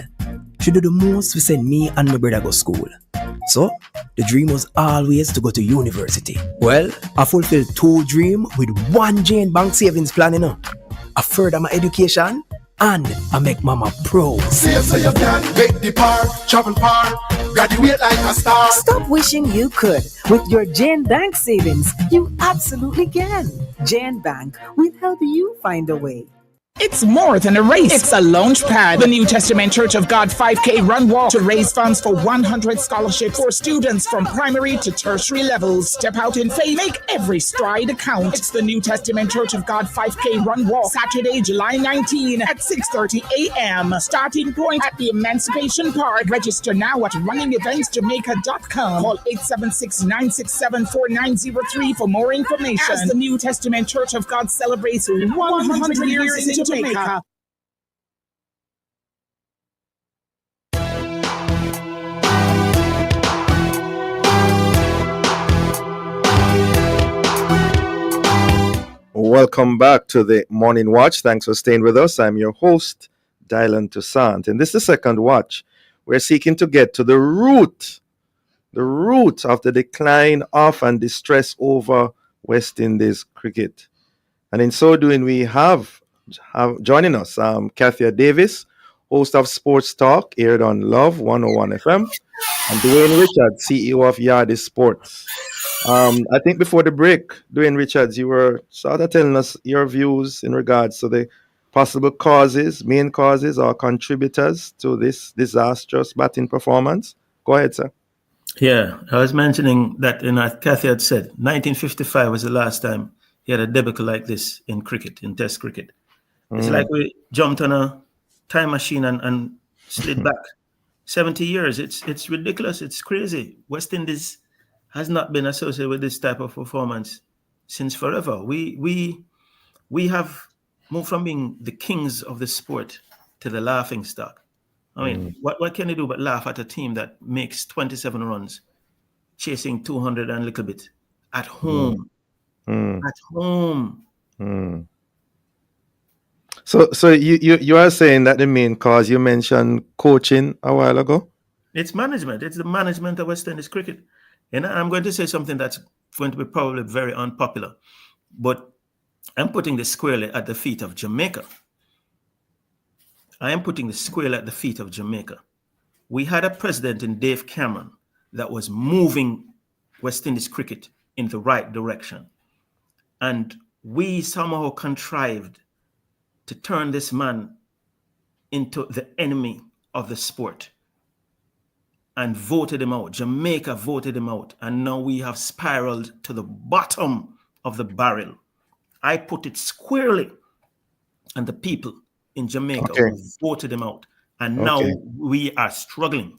She do the most to send me and my brother go school. So, the dream was always to go to university. Well, I fulfilled 2 dreams with 1 Jane Bank savings plan, you know. I further my education and I make mama proud. Save so you can make the par, travel par, graduate like a star. Stop wishing you could. With your Jane Bank savings, you absolutely can. Jane Bank will help you find a way. It's more than a race. It's a launch pad. The New Testament Church of God 5K Run Walk to raise funds for 100 scholarships for students from primary to tertiary levels. Step out in faith. Make every stride count. It's the New Testament Church of God 5K Run Walk, Saturday, July 19 at 6:30 a.m. Starting point at the Emancipation Park. Register now at runningeventsjamaica.com. Call 876-967-4903 for more information. As the New Testament Church of God celebrates 100 years in Jamaica. Welcome back to the Morning Watch. Thanks for staying with us. I'm your host, Dylan Toussaint. And this is the second watch. We're seeking to get to the root of the decline of and distress over West Indies cricket. And in so doing, we have joining us Kathia Davis, host of Sports Talk, aired on Love 101 FM, and Dwayne Richards, CEO of Yardie Sports. I think before the break, Dwayne Richards, you were sort of telling us your views in regards to the possible main causes or contributors to this disastrous batting performance. Go ahead, sir. Yeah, I was mentioning that, Kathy had said 1955 was the last time he had a debacle like this in cricket, in Test cricket. It's like we jumped on a time machine and slid back 70 years. It's ridiculous. It's crazy. West Indies has not been associated with this type of performance since forever. We have moved from being the kings of the sport to the laughing stock. I mean, what can you do but laugh at a team that makes 27 runs, chasing 200 and a little bit at home? At home. So you are saying that the main cause, you mentioned coaching a while ago? It's management. It's the management of West Indies cricket. And I'm going to say something that's going to be probably very unpopular, but I'm putting this squarely at the feet of Jamaica. I am putting the squarely at the feet of Jamaica. We had a president in Dave Cameron that was moving West Indies cricket in the right direction. And we somehow contrived to turn this man into the enemy of the sport and voted him out. Jamaica voted him out. And now we have spiraled to the bottom of the barrel. I put it squarely on the people in Jamaica who voted him out. And now we are struggling.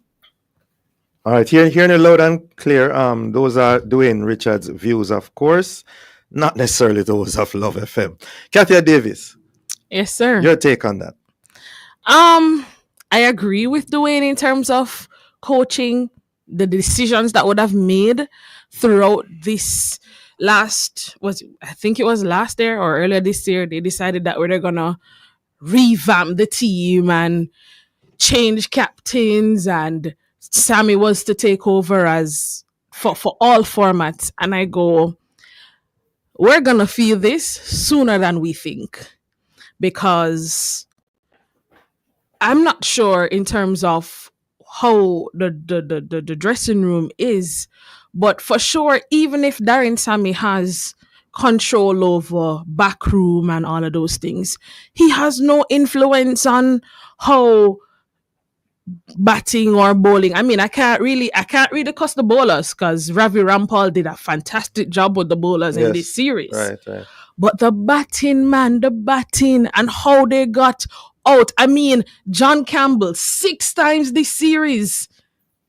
All right, hearing it loud and clear. Those are Dwayne Richards' views, of course, not necessarily those of Love FM. Kathia Davis. Yes, sir. Your take on that? I agree with Dwayne in terms of coaching, the decisions that would have made throughout this I think it was last year or earlier this year, they decided that they're gonna revamp the team and change captains, and Sammy was to take over as for all formats. And I go, we're gonna feel this sooner than we think, because I'm not sure in terms of how the dressing room is, but for sure, even if Darren Sammy has control over backroom and all of those things, he has no influence on how batting or bowling. I mean, I can't really cuss the bowlers because Ravi Rampal did a fantastic job with the bowlers in this series. Right. But the batting, man, and how they got out. I mean, John Campbell 6 times this series.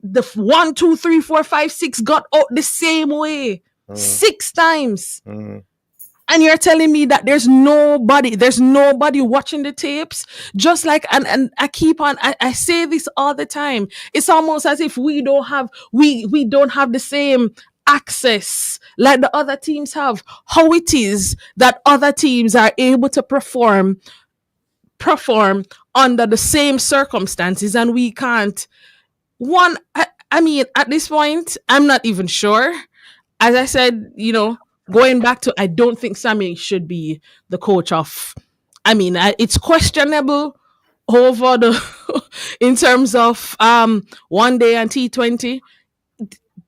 The 1, 2, 3, 4, 5, 6 got out the same way. 6 times. And you're telling me that there's nobody watching the tapes. Just like, and I keep on, I say this all the time. It's almost as if we don't have the same access like the other teams have. How it is that other teams are able to perform under the same circumstances and we can't. I mean, at this point, I'm not even sure. As I said, going back to, I don't think Sammy should be the coach of. I mean, it's questionable over the in terms of one day and T20.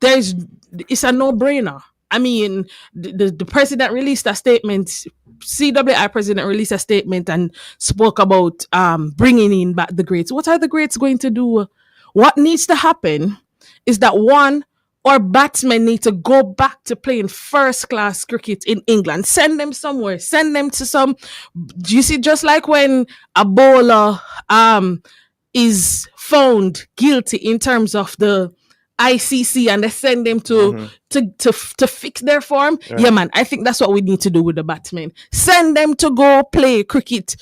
It's a no-brainer. I mean, the president released a statement. CWI president released a statement and spoke about bringing in back the greats. What are the greats going to do? What needs to happen is that one, our batsmen need to go back to playing first class cricket in England. Send them somewhere. Send them to some. Do you see? Just like when a bowler is found guilty in terms of the ICC and they send them to fix their form. Right. Yeah, man. I think that's what we need to do with the batsmen. Send them to go play cricket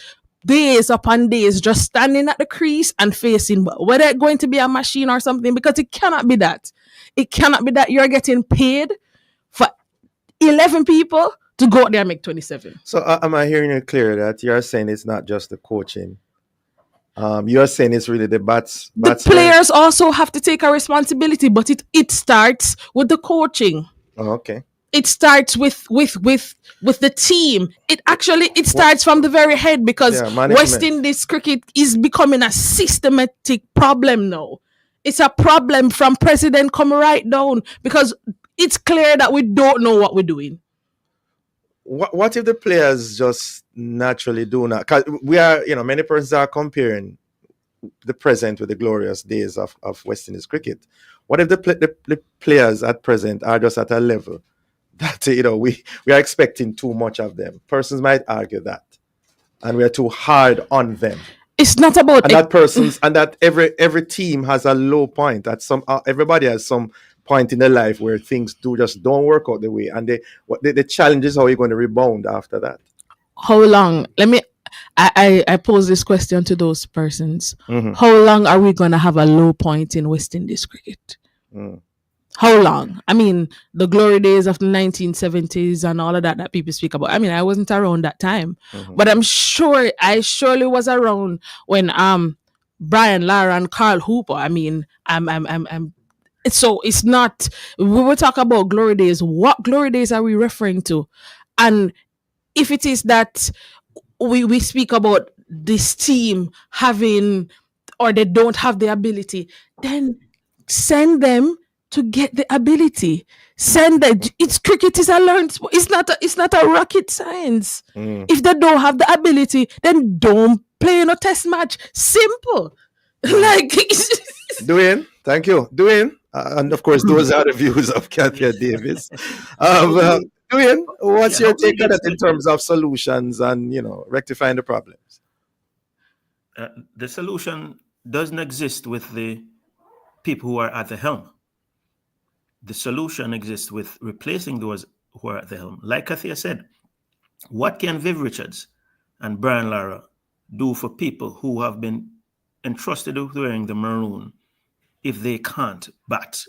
days upon days, just standing at the crease and facing, whether it's going to be a machine or something, because it cannot be that. It cannot be that you're getting paid for 11 people to go out there and make 27. So am I hearing you clear that you're saying it's not just the coaching? You're saying it's really the batsmen. Players also have to take a responsibility, but it starts with the coaching. Oh, okay. It starts with the team. It starts from the very head because West Indies cricket is becoming a systematic problem now. It's a problem from president coming right down because it's clear that we don't know what we're doing. What if the players just naturally do not? Because we are, many persons are comparing the present with the glorious days of West Indies cricket. What if the players at present are just at a level that we are expecting too much of them? Persons might argue that, and we are too hard on them. It's not about and that every team has a low point. Everybody has some point in their life where things don't work out the way, and the challenge is how you're going to rebound after that. How long? I pose this question to those persons. Mm-hmm. How long are we going to have a low point in West Indies cricket? How long? I mean, the glory days of the 1970s and all of that people speak about. I mean, I wasn't around that time, but I surely was around when Brian Lara and Carl Hooper. I mean, so it's not. We will talk about glory days. What glory days are we referring to? And if it is that we speak about this team having, or they don't have the ability, then send them to get the ability. Send them. It's cricket is a learned sport. It's not a rocket science. If they don't have the ability, then don't play in a test match. Simple. Dwayne, thank you. Dwayne, and of course, those are the views of Kathia Davis. Dwayne, what's your take on it in terms of solutions and rectifying the problems? The solution doesn't exist with the people who are at the helm. The solution exists with replacing those who are at the helm. Like Kathia said, what can Viv Richards and Brian Lara do for people who have been entrusted with wearing the maroon if they can't bat?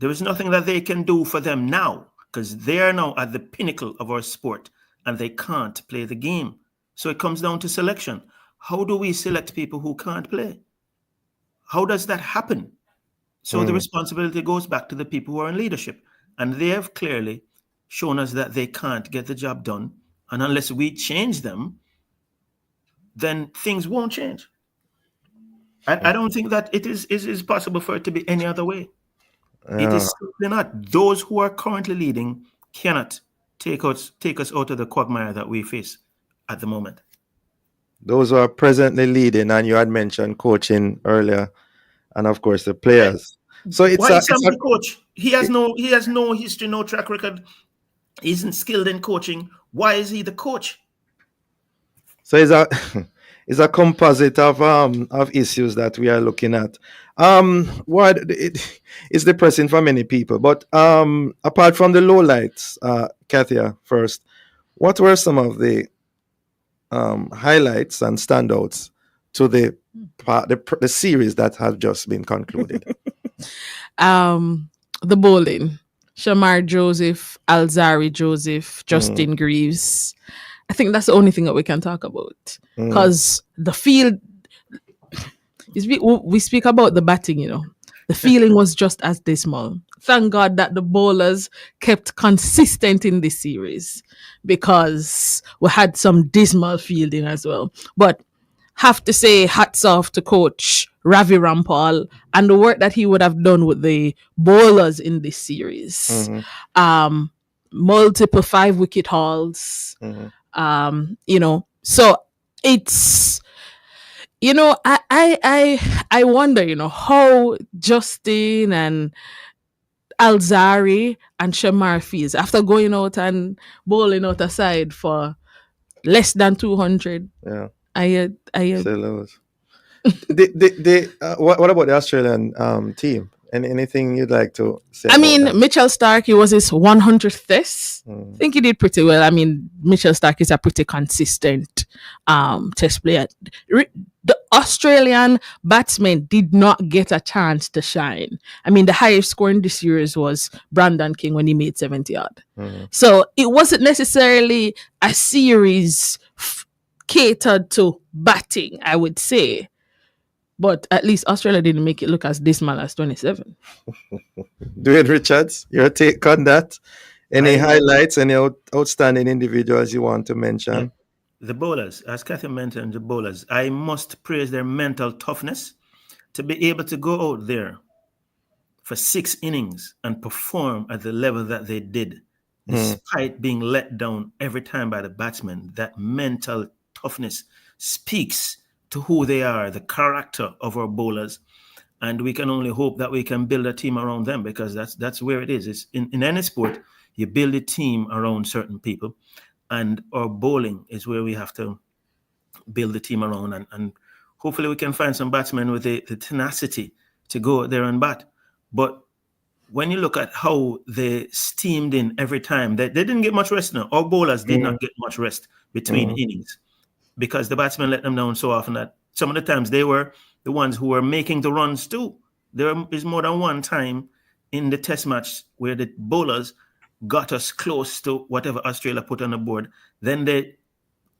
There is nothing that they can do for them now, because they are now at the pinnacle of our sport and they can't play the game. So it comes down to selection. How do we select people who can't play? How does that happen? So the responsibility goes back to the people who are in leadership. And they have clearly shown us that they can't get the job done. And unless we change them, then things won't change. I don't think that it is possible for it to be any other way. It is simply not. Those who are currently leading cannot take us out of the quagmire that we face at the moment. Those who are presently leading, and you had mentioned coaching earlier, and of course the players. So Why is Sam the coach? He has no history, no track record. He isn't skilled in coaching. Why is he the coach? So it's a it's a composite of issues that we are looking at. What it's depressing for many people. But apart from the lowlights, Kathia, first, what were some of the highlights and standouts to the series that have just been concluded? The bowling. Shamar Joseph, Alzari Joseph, Justin Greaves. I think that's the only thing that we can talk about. Because the field, we speak about the batting, the feeling was just as dismal. Thank God that the bowlers kept consistent in this series, because we had some dismal fielding as well. But have to say hats off to coach Ravi Rampal and the work that he would have done with the bowlers in this series. Multiple 5-wicket hauls. So it's, I wonder, how Justin and Alzari and Shamar feels after going out and bowling out a side for less than 200. Yeah. I what about the Australian team? Anything you'd like to say? Mitchell Stark, he was his 100th test. I think he did pretty well. Mitchell Stark is a pretty consistent test player. The Australian batsmen did not get a chance to shine. The highest score in this series was Brandon King when he made 70 odd. So it wasn't necessarily a series catered to batting, I would say. But at least Australia didn't make it look as dismal as 27. Dwayne Richards, your take on that? Any highlights, any outstanding individuals you want to mention? The bowlers, as Catherine mentioned, the bowlers, I must praise their mental toughness to be able to go out there for 6 innings and perform at the level that they did, despite being let down every time by the batsmen. That mental toughness speaks to who they are, the character of our bowlers, and we can only hope that we can build a team around them, because that's where it is. It's in any sport, you build a team around certain people, and our bowling is where we have to build the team around, and hopefully we can find some batsmen with the tenacity to go out there and bat. But when you look at how they steamed in every time, they didn't get much rest now. Our bowlers did not get much rest between innings, because the batsmen let them down so often that some of the times they were the ones who were making the runs too. There is more than one time in the test match where the bowlers got us close to whatever Australia put on the board. Then they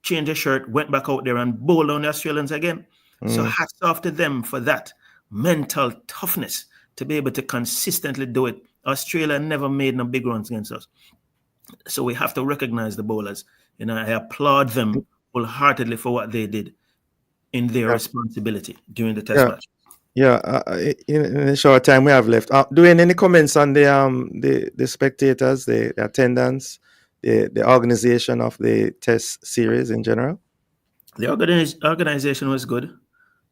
changed their shirt, went back out there and bowled on the Australians again. So hats off to them for that mental toughness to be able to consistently do it. Australia never made no big runs against us. So we have to recognize the bowlers. I applaud them wholeheartedly for what they did in their responsibility during the test match. Yeah, in the short time we have left, doing any comments on the spectators, the attendance, the organization of the test series in general? The organization was good.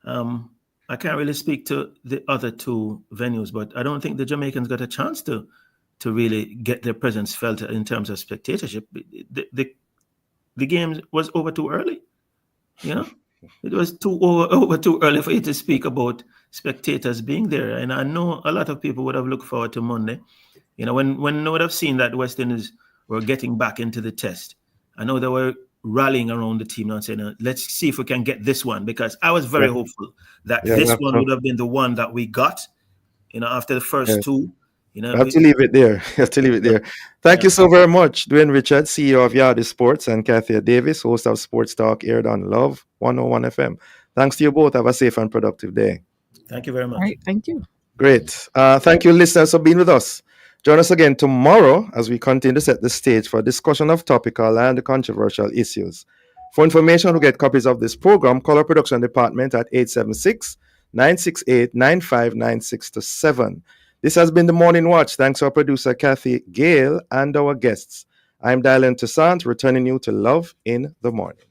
I can't really speak to the other 2 venues, but I don't think the Jamaicans got a chance to really get their presence felt in terms of spectatorship. The game was over too early. It was over too early for you to speak about spectators being there. And I know a lot of people would have looked forward to Monday. When they would have seen that West Indies were getting back into the test, I know they were rallying around the team and saying, let's see if we can get this one, because I was very hopeful that this one would have been the one that we got, after the first 2. I have to leave it there. Thank you so very much, Dwayne Richards, CEO of Yardi Sports, and Kathia Davis, host of Sports Talk, aired on Love 101 FM. Thanks to you both. Have a safe and productive day. Thank you very much. All right, thank you. Great. Thank you, listeners, for being with us. Join us again tomorrow as we continue to set the stage for a discussion of topical and controversial issues. For information to get copies of this program, call our production department at 876-968-9596-7. This has been the Morning Watch. Thanks to our producer, Kathy Gale, and our guests. I'm Dylan Toussaint, returning you to Love in the Morning.